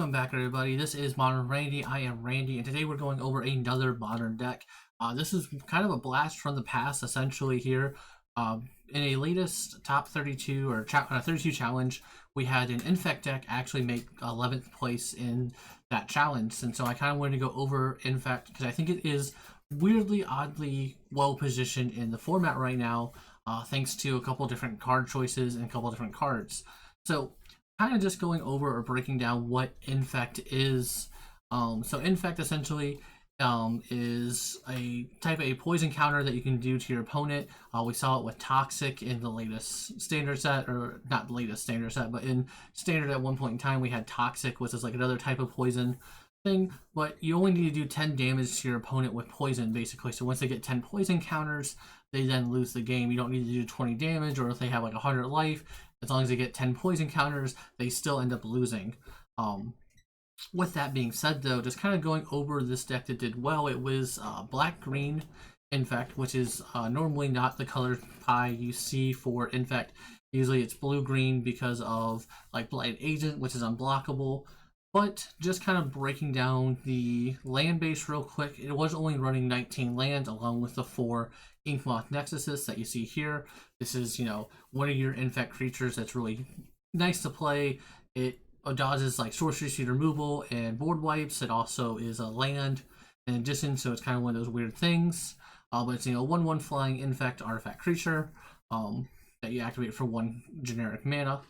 Welcome back, everybody. This is Modern Randy. I am Randy, and today we're going over another modern deck. This is kind of a blast from the past, essentially. Here, in a latest top 32 or 32 challenge, we had an Infect deck actually make 11th place in that challenge, and so I kind of wanted to go over Infect because I think it is weirdly, oddly well positioned in the format right now, thanks to a couple different card choices and a couple different cards. So kind of just going over or breaking down what Infect is. So Infect essentially is a type of a poison counter that you can do to your opponent. We saw it with Toxic in the latest standard set, or not the latest standard set, but in standard at one point in time we had Toxic, which is like another type of poison thing, but you only need to do 10 damage to your opponent with poison, basically. So once they get 10 poison counters, they then lose the game. You don't need to do 20 damage, or if they have like 100 life, as long as they get 10 poison counters, they still end up losing. With that being said, though, just kind of going over this deck that did well, it was black-green Infect, which is normally not the color pie you see for Infect. Usually it's blue-green because of like Blight Agent, which is unblockable. But just kind of breaking down the land base real quick, it was only running 19 lands along with the 4 Inkmoth Nexuses that you see here. This is, one of your Infect creatures that's really nice to play. It dodges like sorcery speed removal and board wipes. It also is a land in addition, so it's kind of one of those weird things. But it's, 1/1 flying Infect artifact creature that you activate for 1 generic mana.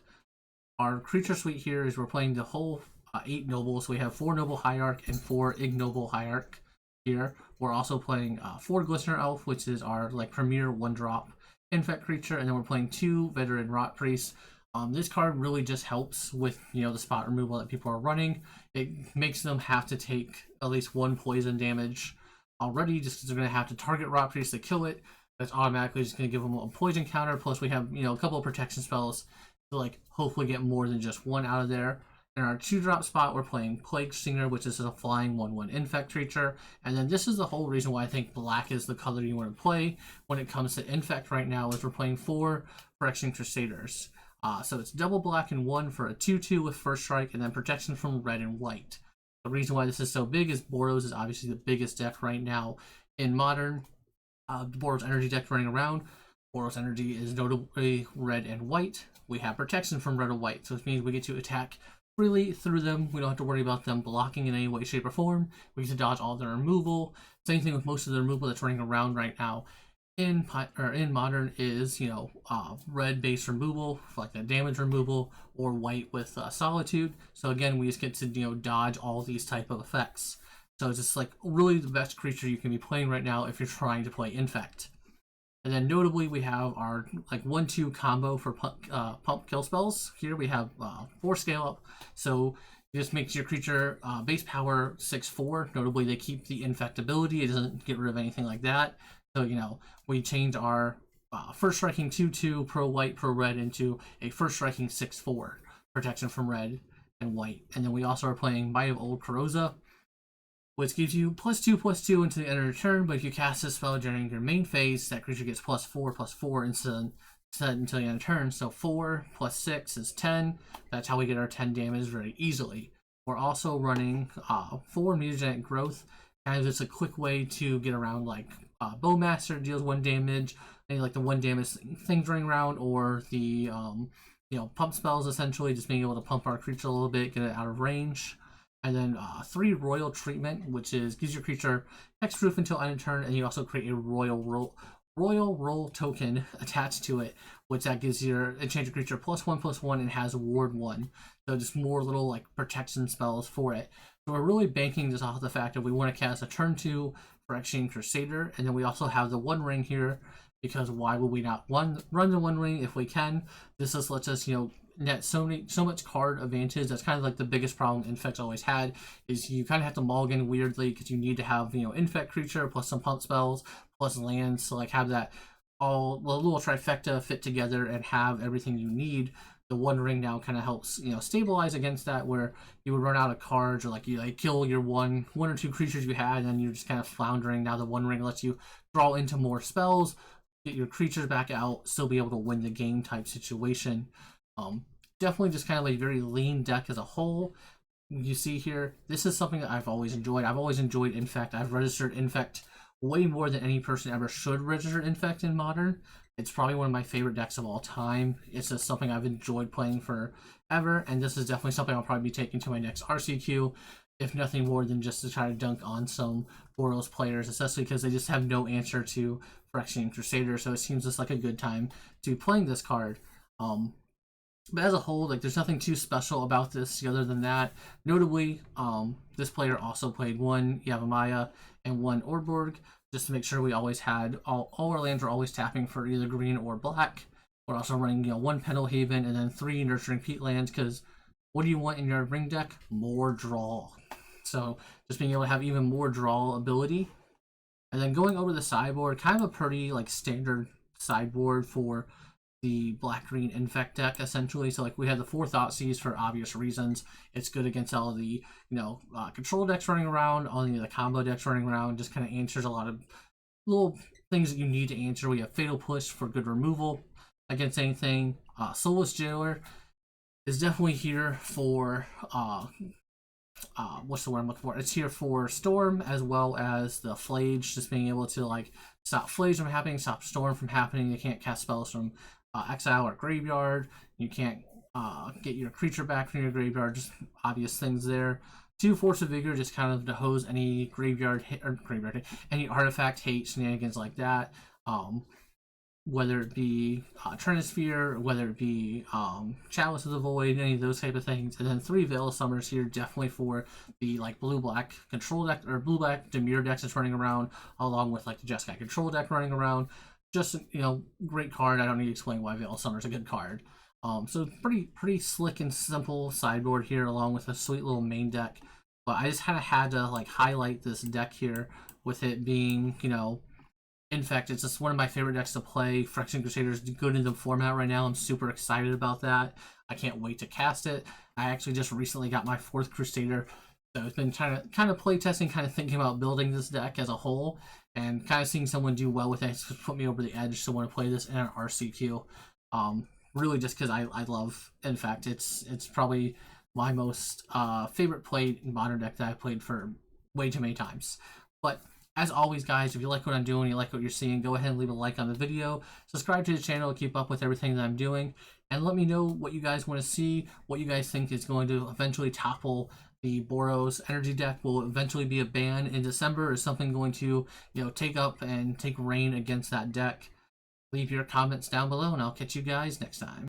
Our creature suite here is we're playing the whole 8 nobles. We have 4 noble hierarch and 4 ignoble hierarch here. We're also playing 4 glistener elf, which is our like premier 1-drop Infect creature, and then we're playing 2 veteran rot priests. This card really just helps with the spot removal that people are running. It makes them have to take at least 1 poison damage already, just because they're going to have to target rot priest to kill it. That's automatically just going to give them a poison counter. Plus we have a couple of protection spells to like hopefully get more than just 1 out of there. In our 2-drop spot, we're playing Plague Singer, which is a flying 1/1 Infect creature. And then this is the whole reason why I think black is the color you want to play when it comes to Infect right now, is we're playing 4 Phyrexian Crusaders. So it's double black and 1 for a 2/2 with first strike, and then protection from red and white. The reason why this is so big is Boros is obviously the biggest deck right now in Modern. The Boros Energy deck running around. Boros Energy is notably red and white. We have protection from red and white, so it means we get to attack freely through them. We don't have to worry about them blocking in any way, shape, or form. We get to dodge all their removal. Same thing with most of the removal that's running around right now in Modern is red base removal, like the damage removal, or white with Solitude. So again, we just get to dodge all these type of effects. So it's just like really the best creature you can be playing right now if you're trying to play Infect. And then notably, we have our like 1/2 combo for pump kill spells. Here we have 4 scale up, so it just makes your creature base power 6/4. Notably, they keep the infectability; it doesn't get rid of anything like that. So we change our first striking 2/2 pro white pro red into a first striking 6/4 protection from red and white. And then we also are playing Might of Old Karoza, which gives you +2/+2 into the end of your turn, but if you cast this spell during your main phase, that creature gets +4/+4 instead until the end of turn. So 4 + 6 is 10. That's how we get our 10 damage very easily. We're also running 4 mutagenic growth, kind of just a quick way to get around like Bowmaster deals 1 damage, and like the 1 damage things running around, or the pump spells, essentially just being able to pump our creature a little bit, get it out of range. And then 3 Royal Treatment, which gives your creature hexproof until end of turn, and you also create a Royal Roll token attached to it, which that gives your enchanted creature +1/+1 and has Ward 1. So just more little like protection spells for it. So we're really banking this off the fact that we want to cast a turn 2 Phyrexian Crusader, and then we also have the 1 ring here, because why would we not run the 1 ring if we can? This just lets us net so much card advantage. That's kind of like the biggest problem Infect's always had, is you kind of have to mulligan weirdly because you need to have Infect creature plus some pump spells plus lands to like have that all the little trifecta fit together and have everything you need. The 1 ring now kind of helps stabilize against that, where you would run out of cards, or like you like kill your one or 2 creatures you had, and then you're just kind of floundering. Now the 1 ring lets you draw into more spells, get your creatures back out, still be able to win the game type situation. Definitely just kind of a very lean deck as a whole. you see here, this is something that I've always enjoyed. I've always enjoyed Infect. I've registered Infect way more than any person ever should register Infect in Modern. It's probably one of my favorite decks of all time. It's just something I've enjoyed playing forever, and this is definitely something I'll probably be taking to my next RCQ, if nothing more than just to try to dunk on some Boros players, especially because they just have no answer to Phyrexian Crusader, so it seems just like a good time to be playing this card. But as a whole, like, there's nothing too special about this other than that. Notably, this player also played one Yavimaya and one Orborg, just to make sure we always had all our lands were always tapping for either green or black. We're also running, one Pendelhaven and then 3 Nurturing Peatlands, because what do you want in your ring deck? More draw. So just being able to have even more draw ability. And then going over the sideboard, kind of a pretty like standard sideboard for the black-green Infect deck, essentially. So, like, we have the 4 Thoughtseize for obvious reasons. It's good against all the, control decks running around, all the combo decks running around. Just kind of answers a lot of little things that you need to answer. We have Fatal Push for good removal against anything. Soulless Jailer is definitely here for, what's the word I'm looking for? It's here for Storm, as well as the Flage, just being able to, like, stop Flage from happening, stop Storm from happening. You can't cast spells from exile or graveyard. You can't get your creature back from your graveyard. Just obvious things there. 2 Force of Vigor, just kind of to hose any graveyard hit, or any artifact hate shenanigans like that. Whether it be Trinisphere, whether it be Chalice of the Void, any of those type of things. And then 3 Veil of Summers here, definitely for the like blue-black control deck, or blue-black Dimir decks that's running around, along with like the Jeskai control deck running around. Just, great card. I don't need to explain why Veil of Summer is a good card. So pretty slick and simple sideboard here, along with a sweet little main deck. But I just kind of had to like highlight this deck here, with it being, Infect. It's just one of my favorite decks to play. Phyrexian Crusader is good in the format right now. I'm super excited about that. I can't wait to cast it. I actually just recently got my 4th Crusader, so it's been kind of playtesting, kind of thinking about building this deck as a whole, and kind of seeing someone do well with it. It's put me over the edge to want to play this in an RCQ. Really just because I love Infect. It's probably my most favorite played modern deck that I've played for way too many times. But as always, guys, if you like what I'm doing, you like what you're seeing, go ahead and leave a like on the video. Subscribe to the channel to keep up with everything that I'm doing. And let me know what you guys want to see, what you guys think is going to eventually topple the Boros energy deck. Will eventually be a ban in December? Is something going to, take up and take reign against that deck? Leave your comments down below, and I'll catch you guys next time.